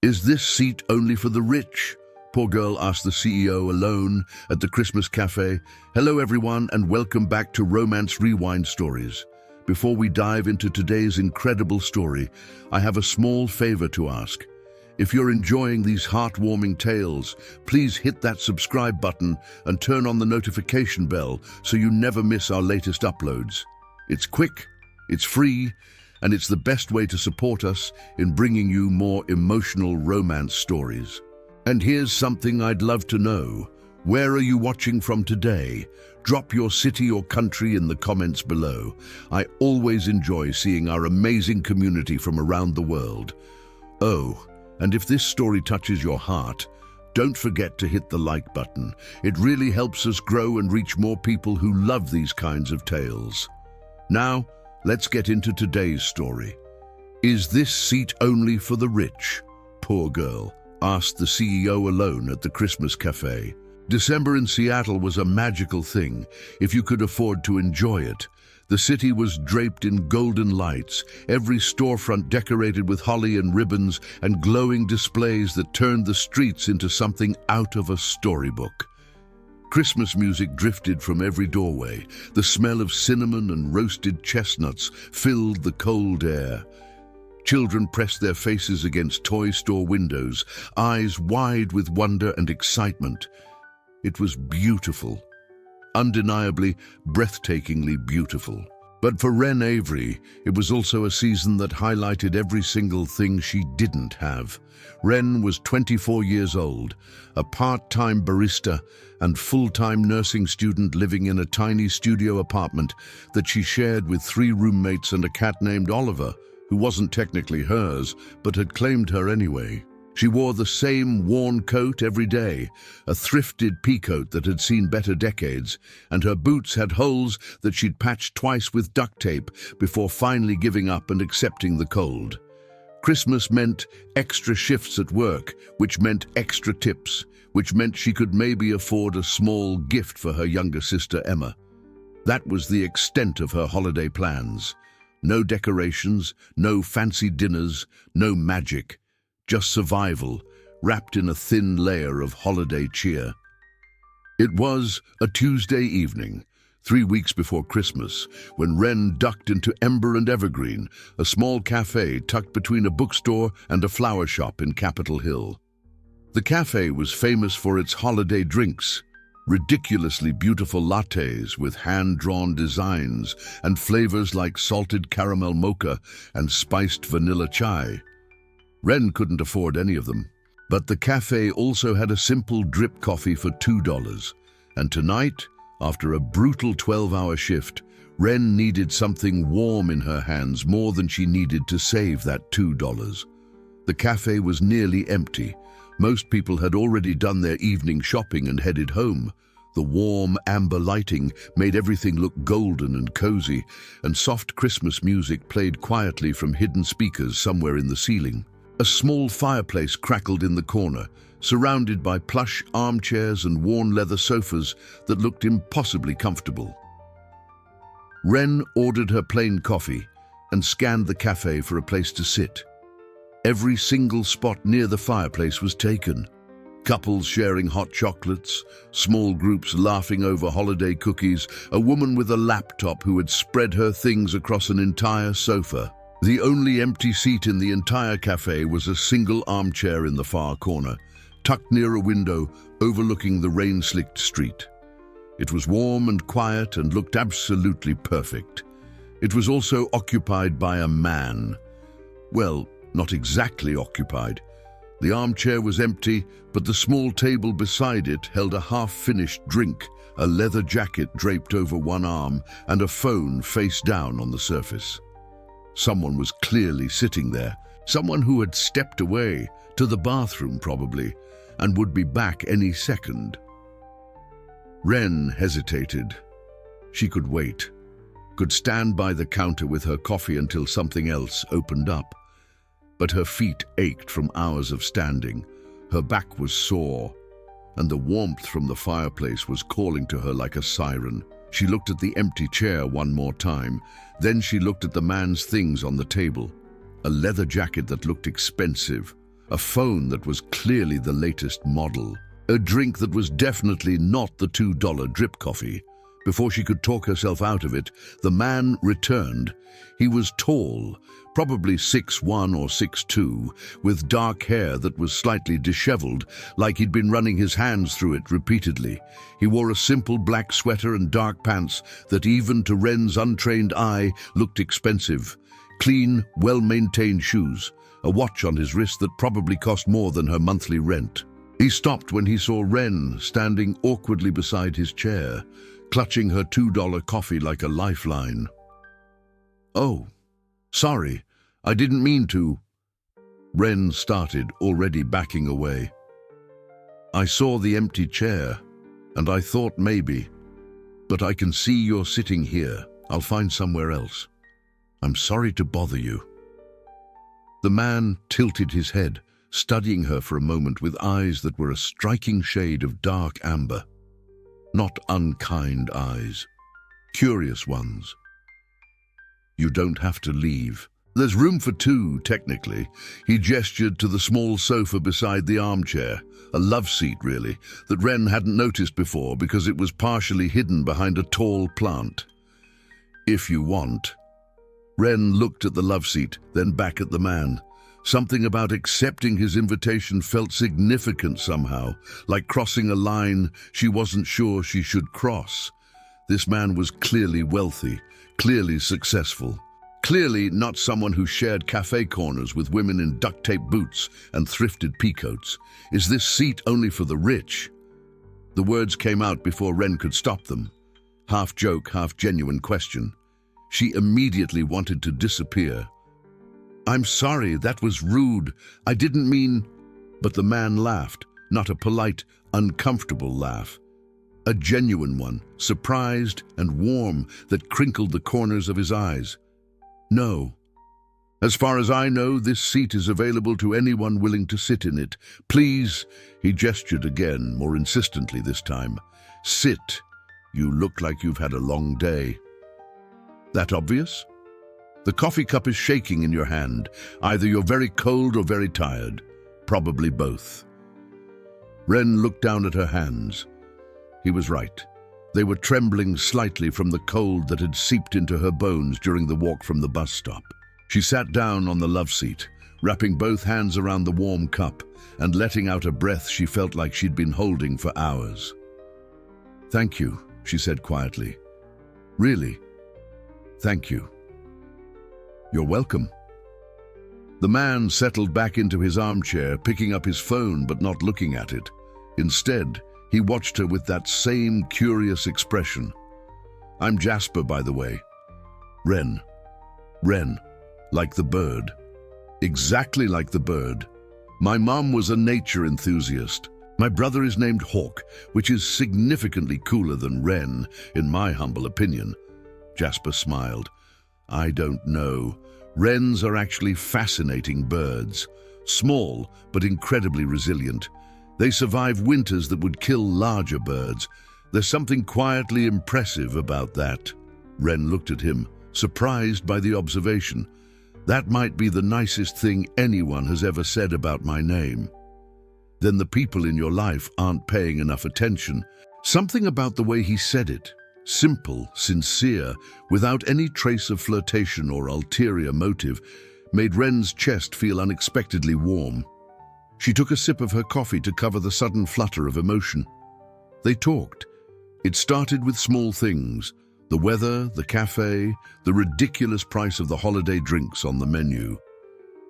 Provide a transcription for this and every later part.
Is this seat only for the rich? Poor girl asked the CEO alone at the Christmas cafe. Hello everyone and welcome back to Romance Rewind Stories. Before we dive into today's incredible story, I have a small favor to ask. If you're enjoying these heartwarming tales, please hit that subscribe button and turn on the notification bell so you never miss our latest uploads. It's quick, it's free, and it's the best way to support us in bringing you more emotional romance stories. And here's something I'd love to know. Where are you watching from today? Drop your city or country in the comments below. I always enjoy seeing our amazing community from around the world. Oh, and if this story touches your heart, don't forget to hit the like button. It really helps us grow and reach more people who love these kinds of tales. Now, let's get into today's story. Is this seat only for the rich? Poor girl asked the CEO alone at the Christmas cafe. December in Seattle was a magical thing if you could afford to enjoy it. The city was draped in golden lights, every storefront decorated with holly and ribbons and glowing displays that turned the streets into something out of a storybook. Christmas music drifted from every doorway. The smell of cinnamon and roasted chestnuts filled the cold air. Children pressed their faces against toy store windows, eyes wide with wonder and excitement. It was beautiful. Undeniably, breathtakingly beautiful. But for Ren Avery, it was also a season that highlighted every single thing she didn't have. Ren was 24 years old, a part-time barista and full-time nursing student living in a tiny studio apartment that she shared with 3 roommates and a cat named Oliver, who wasn't technically hers, but had claimed her anyway. She wore the same worn coat every day, a thrifted peacoat that had seen better decades, and her boots had holes that she'd patched twice with duct tape before finally giving up and accepting the cold. Christmas meant extra shifts at work, which meant extra tips, which meant she could maybe afford a small gift for her younger sister Emma. That was the extent of her holiday plans. No decorations, no fancy dinners, no magic. Just survival, wrapped in a thin layer of holiday cheer. It was a Tuesday evening, 3 weeks before Christmas, when Ren ducked into Ember and Evergreen, a small cafe tucked between a bookstore and a flower shop in Capitol Hill. The cafe was famous for its holiday drinks, ridiculously beautiful lattes with hand-drawn designs and flavors like salted caramel mocha and spiced vanilla chai. Ren couldn't afford any of them, but the cafe also had a simple drip coffee for $2. And tonight, after a brutal 12-hour shift, Ren needed something warm in her hands more than she needed to save that $2. The cafe was nearly empty. Most people had already done their evening shopping and headed home. The warm amber lighting made everything look golden and cozy, and soft Christmas music played quietly from hidden speakers somewhere in the ceiling. A small fireplace crackled in the corner, surrounded by plush armchairs and worn leather sofas that looked impossibly comfortable. Ren ordered her plain coffee and scanned the cafe for a place to sit. Every single spot near the fireplace was taken. Couples sharing hot chocolates, small groups laughing over holiday cookies, a woman with a laptop who had spread her things across an entire sofa. The only empty seat in the entire cafe was a single armchair in the far corner, tucked near a window overlooking the rain-slicked street. It was warm and quiet and looked absolutely perfect. It was also occupied by a man. Well, not exactly occupied. The armchair was empty, but the small table beside it held a half-finished drink, a leather jacket draped over one arm, and a phone face down on the surface. Someone was clearly sitting there, someone who had stepped away, to the bathroom probably, and would be back any second. Ren hesitated. She could wait, could stand by the counter with her coffee until something else opened up. But her feet ached from hours of standing, her back was sore, and the warmth from the fireplace was calling to her like a siren. She looked at the empty chair one more time. Then she looked at the man's things on the table. A leather jacket that looked expensive, a phone that was clearly the latest model, a drink that was definitely not the $2 drip coffee. Before she could talk herself out of it, the man returned. He was tall, probably 6'1" or 6'2", with dark hair that was slightly disheveled, like he'd been running his hands through it repeatedly. He wore a simple black sweater and dark pants that, even to Ren's untrained eye, looked expensive. Clean, well-maintained shoes, a watch on his wrist that probably cost more than her monthly rent. He stopped when he saw Ren standing awkwardly beside his chair, clutching her $2 coffee like a lifeline. "Oh, sorry, I didn't mean to." Ren started, already backing away. "I saw the empty chair, and I thought maybe. But I can see you're sitting here. I'll find somewhere else. I'm sorry to bother you." The man tilted his head, studying her for a moment with eyes that were a striking shade of dark amber. Not unkind eyes, curious ones. "You don't have to leave. There's room for two, technically." He gestured to the small sofa beside the armchair, a love seat really, that Ren hadn't noticed before because it was partially hidden behind a tall plant. "If you want." Ren looked at the love seat, then back at the man. Something about accepting his invitation felt significant somehow, like crossing a line she wasn't sure she should cross. This man was clearly wealthy, clearly successful, clearly not someone who shared cafe corners with women in duct-tape boots and thrifted peacoats. "Is this seat only for the rich?" The words came out before Ren could stop them. Half joke, half genuine question. She immediately wanted to disappear. "I'm sorry, that was rude. I didn't mean..." But the man laughed, not a polite, uncomfortable laugh. A genuine one, surprised and warm, that crinkled the corners of his eyes. "No. As far as I know, this seat is available to anyone willing to sit in it. Please," he gestured again, more insistently this time. "Sit. You look like you've had a long day." "That obvious? The coffee cup is shaking in your hand. Either you're very cold or very tired. Probably both." Ren looked down at her hands. He was right. They were trembling slightly from the cold that had seeped into her bones during the walk from the bus stop. She sat down on the love seat, wrapping both hands around the warm cup and letting out a breath she felt like she'd been holding for hours. "Thank you," she said quietly. "Really, thank you." "You're welcome." The man settled back into his armchair, picking up his phone but not looking at it. Instead, he watched her with that same curious expression. "I'm Jasper, by the way." "Ren." "Ren, like the bird." "Exactly like the bird. My mom was a nature enthusiast. My brother is named Hawk, which is significantly cooler than Ren, in my humble opinion." Jasper smiled. "I don't know. Wrens are actually fascinating birds. Small, but incredibly resilient. They survive winters that would kill larger birds. There's something quietly impressive about that." Ren looked at him, surprised by the observation. "That might be the nicest thing anyone has ever said about my name." "Then the people in your life aren't paying enough attention." Something about the way he said it, simple, sincere, without any trace of flirtation or ulterior motive, made Ren's chest feel unexpectedly warm. She took a sip of her coffee to cover the sudden flutter of emotion. They talked. It started with small things: the weather, the cafe, the ridiculous price of the holiday drinks on the menu.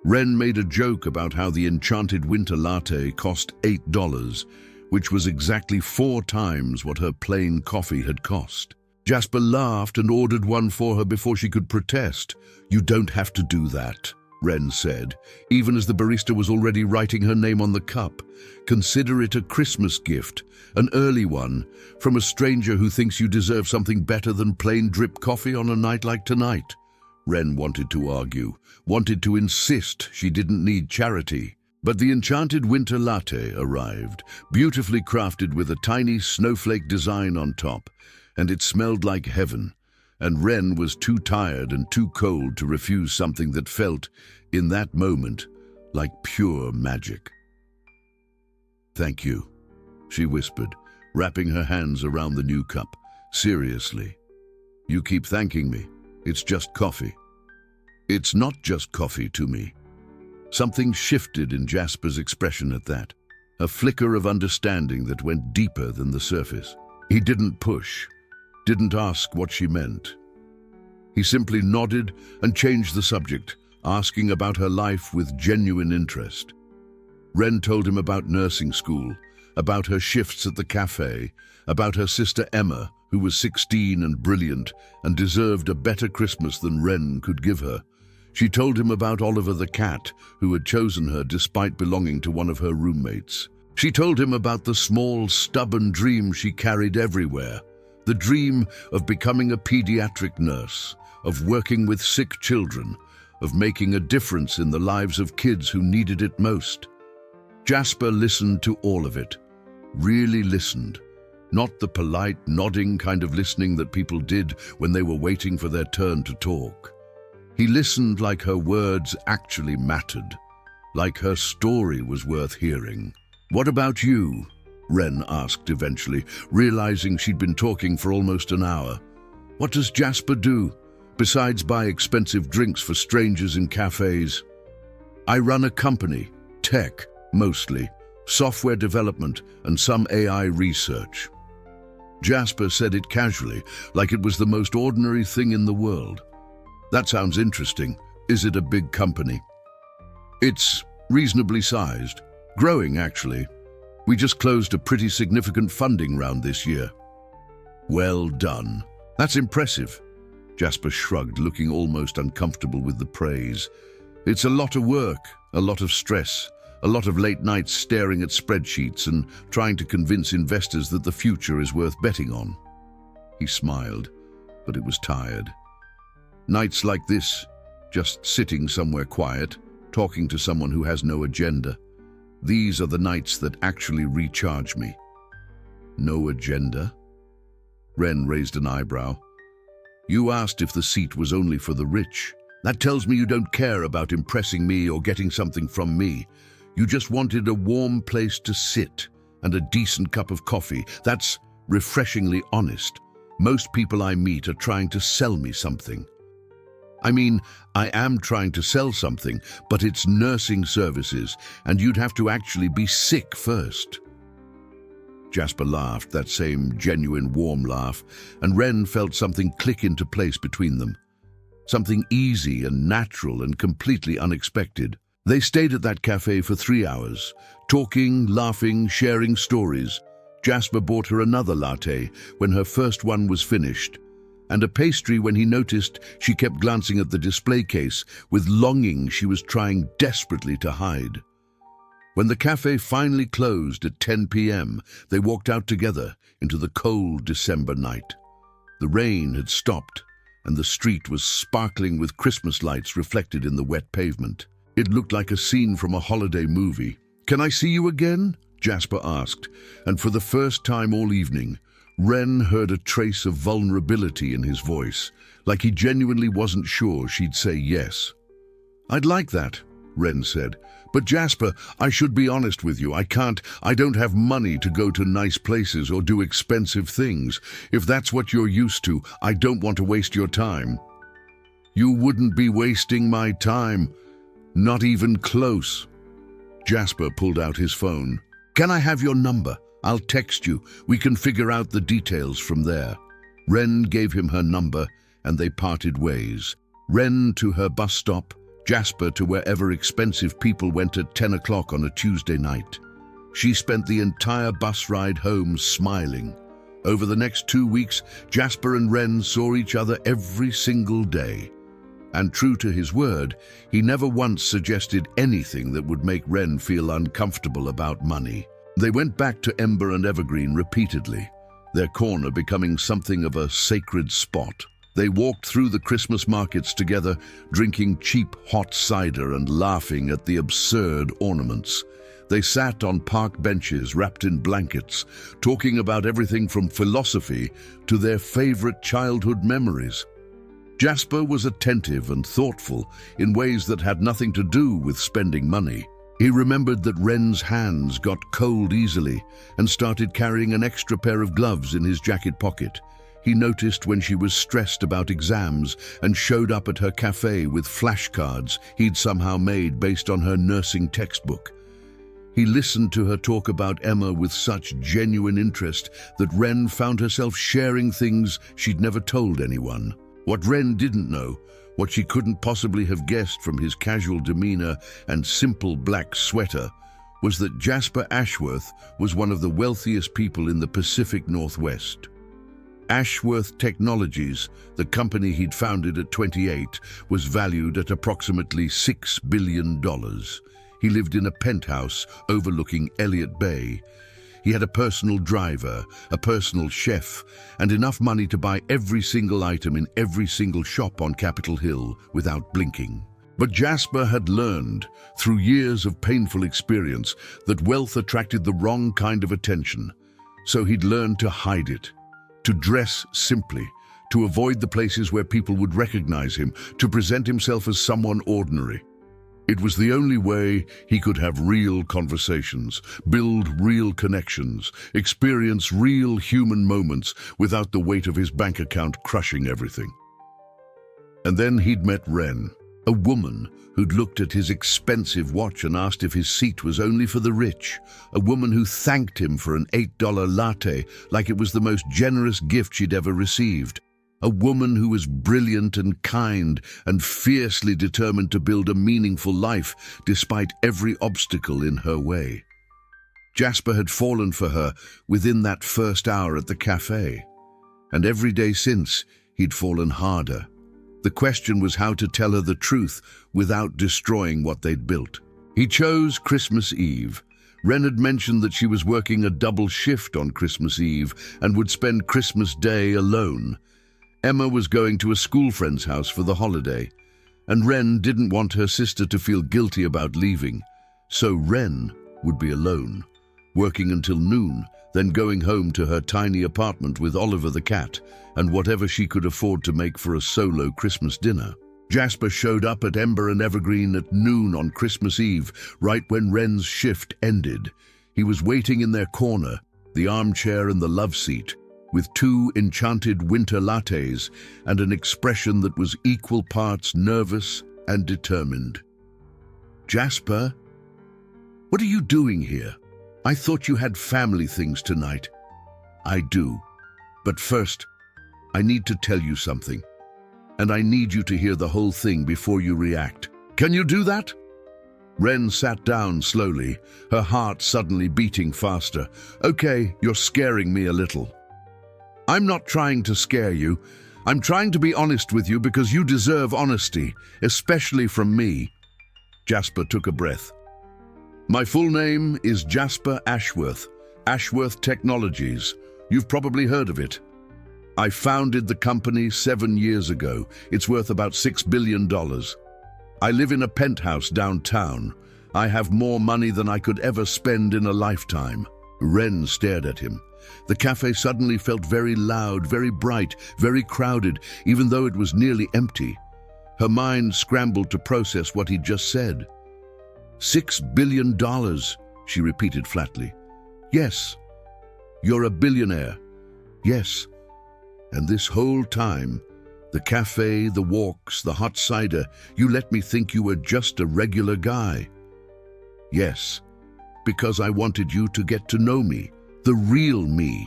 Ren made a joke about how the enchanted winter latte cost $8, which was exactly 4 times what her plain coffee had cost. Jasper laughed and ordered one for her before she could protest. "You don't have to do that," Ren said, even as the barista was already writing her name on the cup. "Consider it a Christmas gift, an early one, from a stranger who thinks you deserve something better than plain drip coffee on a night like tonight." Ren wanted to argue, wanted to insist she didn't need charity. But the enchanted winter latte arrived, beautifully crafted with a tiny snowflake design on top, and it smelled like heaven. And Ren was too tired and too cold to refuse something that felt, in that moment, like pure magic. "Thank you," she whispered, wrapping her hands around the new cup. "Seriously, you keep thanking me. It's just coffee." "It's not just coffee to me." Something shifted in Jasper's expression at that, a flicker of understanding that went deeper than the surface. He didn't push, didn't ask what she meant. He simply nodded and changed the subject, asking about her life with genuine interest. Ren told him about nursing school, about her shifts at the cafe, about her sister Emma, who was 16 and brilliant and deserved a better Christmas than Ren could give her. She told him about Oliver the cat, who had chosen her despite belonging to one of her roommates. She told him about the small, stubborn dream she carried everywhere, the dream of becoming a pediatric nurse, of working with sick children, of making a difference in the lives of kids who needed it most. Jasper listened to all of it, really listened, not the polite, nodding kind of listening that people did when they were waiting for their turn to talk. He listened like her words actually mattered, like her story was worth hearing. "What about you?" Ren asked eventually, realizing she'd been talking for almost an hour. "What does Jasper do, besides buy expensive drinks for strangers in cafes?" "I run a company, tech, mostly, software development and some AI research." Jasper said it casually, like it was the most ordinary thing in the world. "That sounds interesting. Is it a big company?" "It's reasonably sized. Growing, actually. We just closed a pretty significant funding round this year." "Well done. That's impressive." Jasper shrugged, looking almost uncomfortable with the praise. "It's a lot of work, a lot of stress, a lot of late nights staring at spreadsheets and trying to convince investors that the future is worth betting on." He smiled, but it was tired. "Nights like this, just sitting somewhere quiet, talking to someone who has no agenda. These are the nights that actually recharge me." "No agenda?" Ren raised an eyebrow. "You asked if the seat was only for the rich. That tells me you don't care about impressing me or getting something from me. You just wanted a warm place to sit and a decent cup of coffee. That's refreshingly honest. Most people I meet are trying to sell me something." "I mean, I am trying to sell something, but it's nursing services, and you'd have to actually be sick first." Jasper laughed, that same genuine, warm laugh, and Ren felt something click into place between them. Something easy and natural and completely unexpected. They stayed at that cafe for 3 hours, talking, laughing, sharing stories. Jasper bought her another latte when her first one was finished, and a pastry when he noticed she kept glancing at the display case with longing she was trying desperately to hide. When the cafe finally closed at 10 p.m., they walked out together into the cold December night. The rain had stopped, and the street was sparkling with Christmas lights reflected in the wet pavement. It looked like a scene from a holiday movie. "Can I see you again?" Jasper asked, and for the first time all evening, Ren heard a trace of vulnerability in his voice, like he genuinely wasn't sure she'd say yes. "I'd like that," Ren said. "But Jasper, I should be honest with you. I don't have money to go to nice places or do expensive things. If that's what you're used to, I don't want to waste your time." "You wouldn't be wasting my time. Not even close." Jasper pulled out his phone. "Can I have your number? I'll text you. We can figure out the details from there." Ren gave him her number, and they parted ways. Ren to her bus stop, Jasper to wherever expensive people went at 10 o'clock on a Tuesday night. She spent the entire bus ride home smiling. Over the next 2 weeks, Jasper and Ren saw each other every single day. And true to his word, he never once suggested anything that would make Ren feel uncomfortable about money. They went back to Ember and Evergreen repeatedly, their corner becoming something of a sacred spot. They walked through the Christmas markets together, drinking cheap hot cider and laughing at the absurd ornaments. They sat on park benches wrapped in blankets, talking about everything from philosophy to their favorite childhood memories. Jasper was attentive and thoughtful in ways that had nothing to do with spending money. He remembered that Wren's hands got cold easily and started carrying an extra pair of gloves in his jacket pocket. He noticed when she was stressed about exams and showed up at her cafe with flashcards he'd somehow made based on her nursing textbook. He listened to her talk about Emma with such genuine interest that Wren found herself sharing things she'd never told anyone. What Wren didn't know, what she couldn't possibly have guessed from his casual demeanor and simple black sweater, was that Jasper Ashworth was one of the wealthiest people in the Pacific Northwest. Ashworth Technologies, the company he'd founded at 28, was valued at approximately $6 billion. He lived in a penthouse overlooking Elliott Bay. He had a personal driver, a personal chef, and enough money to buy every single item in every single shop on Capitol Hill without blinking. But Jasper had learned, through years of painful experience, that wealth attracted the wrong kind of attention. So he'd learned to hide it, to dress simply, to avoid the places where people would recognize him, to present himself as someone ordinary. It was the only way he could have real conversations, build real connections, experience real human moments without the weight of his bank account crushing everything. And then he'd met Wren, a woman who'd looked at his expensive watch and asked if his seat was only for the rich, a woman who thanked him for an $8 latte like it was the most generous gift she'd ever received. A woman who was brilliant and kind and fiercely determined to build a meaningful life despite every obstacle in her way. Jasper had fallen for her within that first hour at the cafe, and every day since he'd fallen harder. The question was how to tell her the truth without destroying what they'd built. He chose Christmas Eve. Wren had mentioned that she was working a double shift on Christmas Eve and would spend Christmas Day alone. Emma was going to a school friend's house for the holiday, and Wren didn't want her sister to feel guilty about leaving, so Wren would be alone, working until noon, then going home to her tiny apartment with Oliver the cat and whatever she could afford to make for a solo Christmas dinner. Jasper showed up at Ember and Evergreen at noon on Christmas Eve, right when Wren's shift ended. He was waiting in their corner, the armchair and the love seat, with 2 enchanted winter lattes and an expression that was equal parts nervous and determined. "Jasper, what are you doing here? I thought you had family things tonight." "I do, but first, I need to tell you something, and I need you to hear the whole thing before you react. Can you do that?" Wren sat down slowly, her heart suddenly beating faster. "Okay, you're scaring me a little." "I'm not trying to scare you. I'm trying to be honest with you because you deserve honesty, especially from me." Jasper took a breath. "My full name is Jasper Ashworth, Ashworth Technologies. You've probably heard of it. I founded the company 7 years ago. It's worth about $6 billion. I live in a penthouse downtown. I have more money than I could ever spend in a lifetime." Wren stared at him. The cafe suddenly felt very loud, very bright, very crowded, even though it was nearly empty. Her mind scrambled to process what he'd just said. $6 billion, she repeated flatly. "Yes, you're a billionaire. Yes. And this whole time, the cafe, the walks, the hot cider, you let me think you were just a regular guy." "Yes, because I wanted you to get to know me. The real me,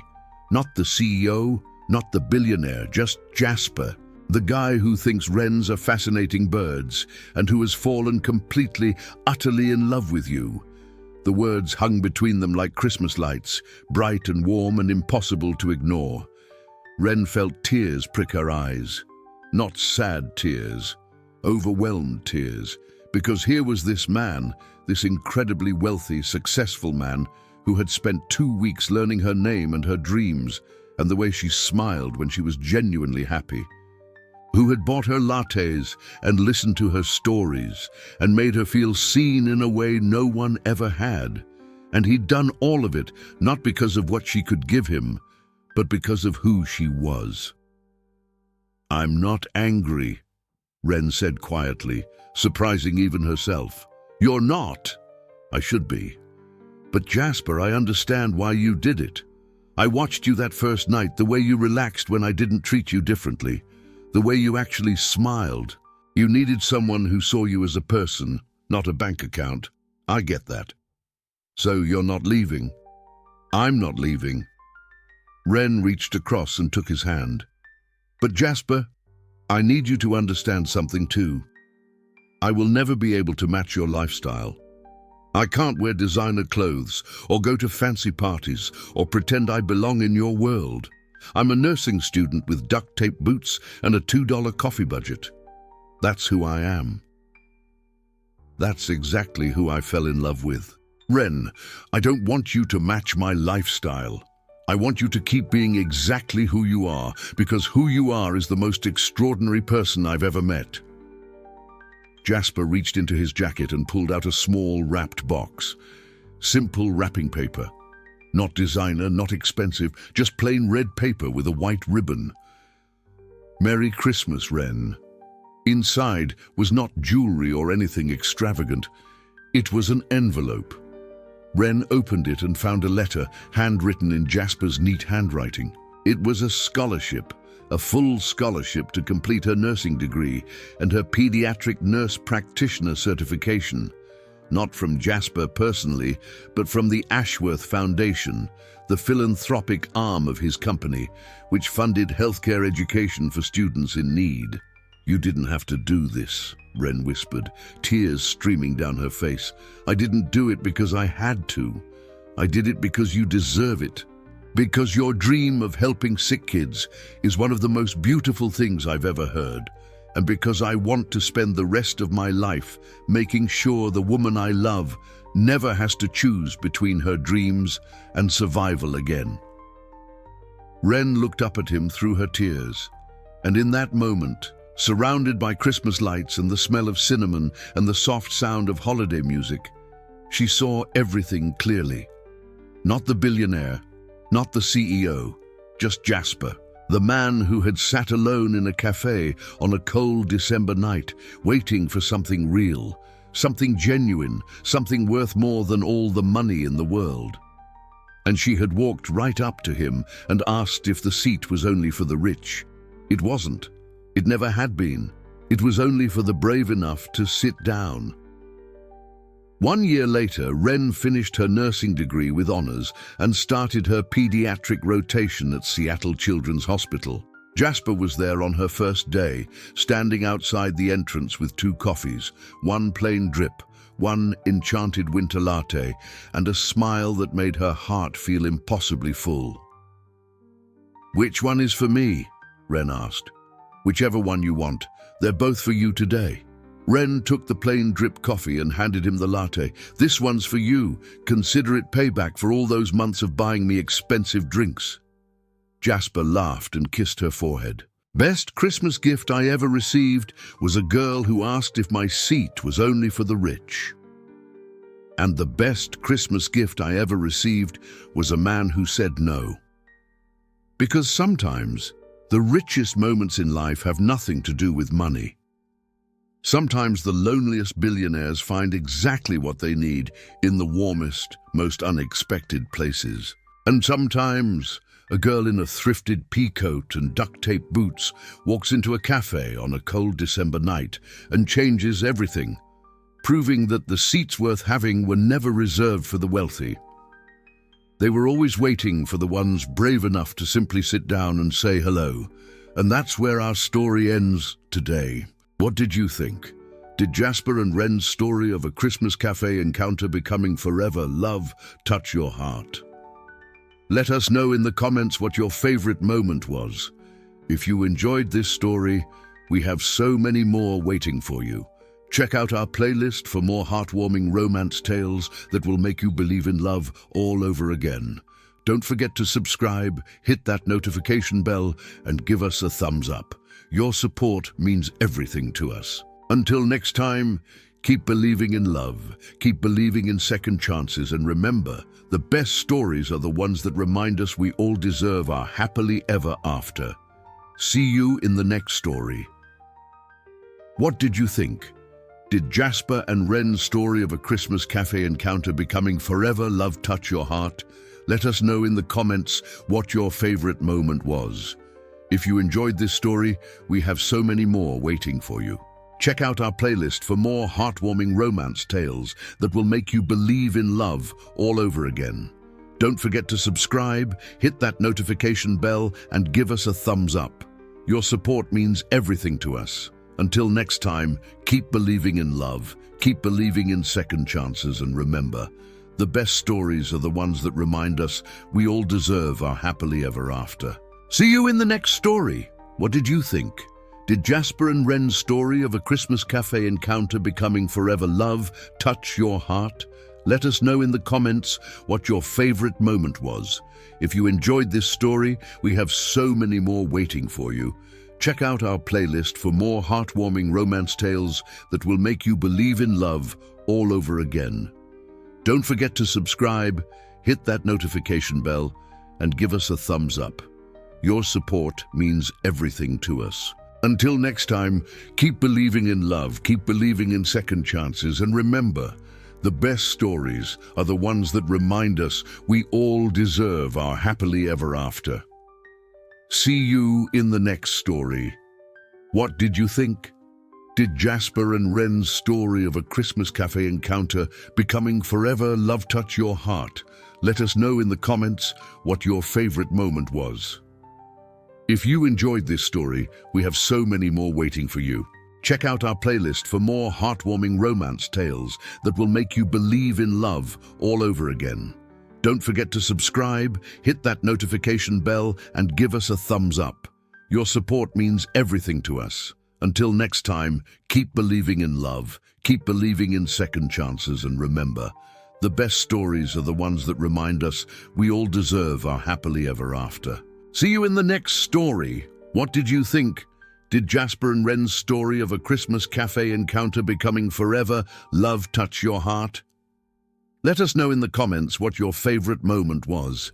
not the CEO, not the billionaire, just Jasper, the guy who thinks wrens are fascinating birds and who has fallen completely, utterly in love with you." The words hung between them like Christmas lights, bright and warm and impossible to ignore. Wren felt tears prick her eyes. Not sad tears, overwhelmed tears, because here was this man, this incredibly wealthy, successful man, who had spent 2 weeks learning her name and her dreams and the way she smiled when she was genuinely happy, who had bought her lattes and listened to her stories and made her feel seen in a way no one ever had. And he'd done all of it not because of what she could give him, but because of who she was. "I'm not angry," Wren said quietly, surprising even herself. "You're not?" "I should be. But Jasper, I understand why you did it. I watched you that first night, the way you relaxed when I didn't treat you differently, the way you actually smiled. You needed someone who saw you as a person, not a bank account. I get that. So you're not leaving?" "I'm not leaving." Wren reached across and took his hand. "But Jasper, I need you to understand something too. I will never be able to match your lifestyle. I can't wear designer clothes or go to fancy parties or pretend I belong in your world. I'm a nursing student with duct tape boots and a $2 coffee budget. That's who I am." "That's exactly who I fell in love with. Wren, I don't want you to match my lifestyle. I want you to keep being exactly who you are, because who you are is the most extraordinary person I've ever met." Jasper reached into his jacket and pulled out a small wrapped box. Simple wrapping paper. Not designer, not expensive, just plain red paper with a white ribbon. "Merry Christmas, Wren." Inside was not jewelry or anything extravagant. It was an envelope. Wren opened it and found a letter, handwritten in Jasper's neat handwriting. It was a scholarship. A full scholarship to complete her nursing degree and her pediatric nurse practitioner certification. Not from Jasper personally, but from the Ashworth Foundation, the philanthropic arm of his company, which funded healthcare education for students in need. "You didn't have to do this," Wren whispered, tears streaming down her face. "I didn't do it because I had to. I did it because you deserve it. Because your dream of helping sick kids is one of the most beautiful things I've ever heard. And because I want to spend the rest of my life making sure the woman I love never has to choose between her dreams and survival again." Wren looked up at him through her tears, and in that moment, surrounded by Christmas lights and the smell of cinnamon and the soft sound of holiday music, she saw everything clearly. Not the billionaire, not the CEO, just Jasper, the man who had sat alone in a cafe on a cold December night, waiting for something real, something genuine, something worth more than all the money in the world. And she had walked right up to him and asked if the seat was only for the rich. It wasn't. It never had been. It was only for the brave enough to sit down. 1 year later, Wren finished her nursing degree with honors and started her pediatric rotation at Seattle Children's Hospital. Jasper was there on her first day, standing outside the entrance with 2 coffees, 1 plain drip, 1 enchanted winter latte, and a smile that made her heart feel impossibly full. "Which one is for me?" Wren asked. "Whichever one you want. They're both for you today." Wren took the plain drip coffee and handed him the latte. "This one's for you. Consider it payback for all those months of buying me expensive drinks." Jasper laughed and kissed her forehead. "Best Christmas gift I ever received was a girl who asked if my seat was only for the rich. And the best Christmas gift I ever received was a man who said no." Because sometimes the richest moments in life have nothing to do with money. Sometimes the loneliest billionaires find exactly what they need in the warmest, most unexpected places. And sometimes a girl in a thrifted peacoat and duct tape boots walks into a cafe on a cold December night and changes everything, proving that the seats worth having were never reserved for the wealthy. They were always waiting for the ones brave enough to simply sit down and say hello. And that's where our story ends today. What did you think? Did Jasper and Wren's story of a Christmas cafe encounter becoming forever love touch your heart? Let us know in the comments what your favorite moment was. If you enjoyed this story, we have so many more waiting for you. Check out our playlist for more heartwarming romance tales that will make you believe in love all over again. Don't forget to subscribe, hit that notification bell, and give us a thumbs up. Your support means everything to us. Until next time, keep believing in love, keep believing in second chances, and remember, the best stories are the ones that remind us we all deserve our happily ever after. See you in the next story. What did you think? Did Jasper and Wren's story of a Christmas cafe encounter becoming forever love touch your heart? Let us know in the comments what your favorite moment was. If you enjoyed this story, we have so many more waiting for you. Check out our playlist for more heartwarming romance tales that will make you believe in love all over again. Don't forget to subscribe, hit that notification bell, and give us a thumbs up. Your support means everything to us. Until next time, keep believing in love, keep believing in second chances, and remember, the best stories are the ones that remind us we all deserve our happily ever after. See you in the next story. What did you think? Did Jasper and Wren's story of a Christmas cafe encounter becoming forever love touch your heart? Let us know in the comments what your favorite moment was. If you enjoyed this story, we have so many more waiting for you. Check out our playlist for more heartwarming romance tales that will make you believe in love all over again. Don't forget to subscribe, hit that notification bell, and give us a thumbs up. Your support means everything to us. Until next time, keep believing in love, keep believing in second chances, and remember, the best stories are the ones that remind us we all deserve our happily ever after. See you in the next story. What did you think? Did Jasper and Wren's story of a Christmas cafe encounter becoming forever love touch your heart? Let us know in the comments what your favorite moment was. If you enjoyed this story, we have so many more waiting for you. Check out our playlist for more heartwarming romance tales that will make you believe in love all over again. Don't forget to subscribe, hit that notification bell, and give us a thumbs up. Your support means everything to us. Until next time, keep believing in love, keep believing in second chances, and remember, the best stories are the ones that remind us we all deserve our happily ever after. See you in the next story. What did you think? Did Jasper and Wren's story of a Christmas cafe encounter becoming forever love touch your heart? Let us know in the comments what your favorite moment was.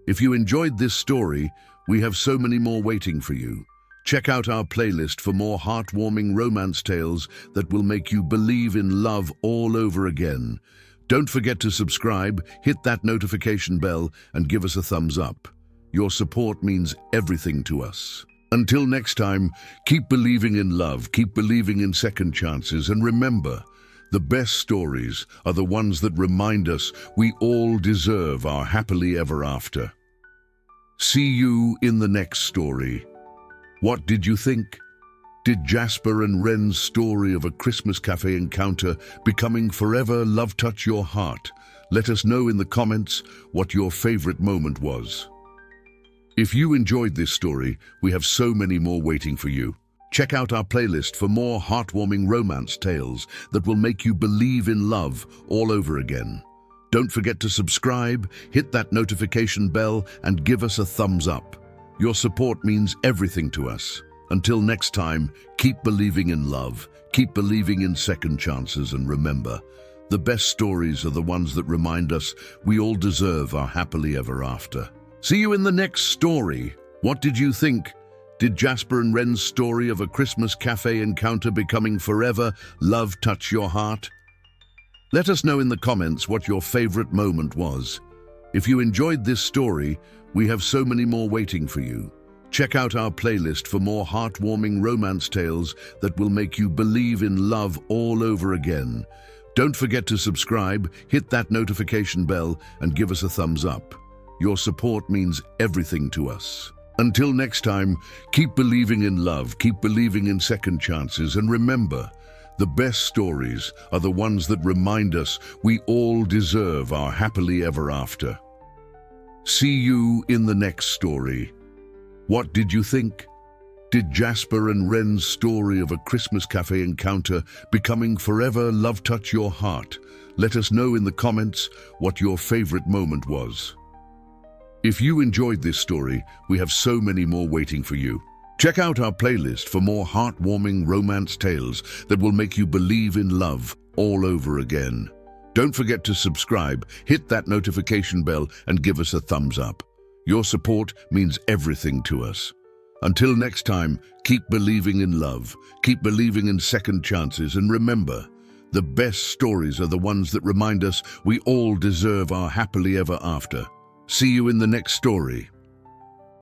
If you enjoyed this story, we have so many more waiting for you. Check out our playlist for more heartwarming romance tales that will make you believe in love all over again. Don't forget to subscribe, hit that notification bell, and give us a thumbs up. Your support means everything to us. Until next time, keep believing in love, keep believing in second chances, and remember, the best stories are the ones that remind us we all deserve our happily ever after. See you in the next story. What did you think? Did Jasper and Wren's story of a Christmas cafe encounter becoming forever love touch your heart? Let us know in the comments what your favorite moment was. If you enjoyed this story, we have so many more waiting for you. Check out our playlist for more heartwarming romance tales that will make you believe in love all over again. Don't forget to subscribe, hit that notification bell, and give us a thumbs up. Your support means everything to us. Until next time, keep believing in love, keep believing in second chances, and remember, the best stories are the ones that remind us we all deserve our happily ever after. See you in the next story. What did you think? Did Jasper and Wren's story of a Christmas cafe encounter becoming forever love touch your heart? Let us know in the comments what your favorite moment was. If you enjoyed this story, we have so many more waiting for you. Check out our playlist for more heartwarming romance tales that will make you believe in love all over again. Don't forget to subscribe, hit that notification bell, and give us a thumbs up. Your support means everything to us. Until next time, keep believing in love, keep believing in second chances, and remember, the best stories are the ones that remind us we all deserve our happily ever after. See you in the next story. What did you think? Did Jasper and Wren's story of a Christmas cafe encounter becoming forever love touch your heart? Let us know in the comments what your favorite moment was. If you enjoyed this story, we have so many more waiting for you. Check out our playlist for more heartwarming romance tales that will make you believe in love all over again. Don't forget to subscribe, hit that notification bell, and give us a thumbs up. Your support means everything to us. Until next time, keep believing in love, keep believing in second chances, and remember, the best stories are the ones that remind us we all deserve our happily ever after. See you in the next story.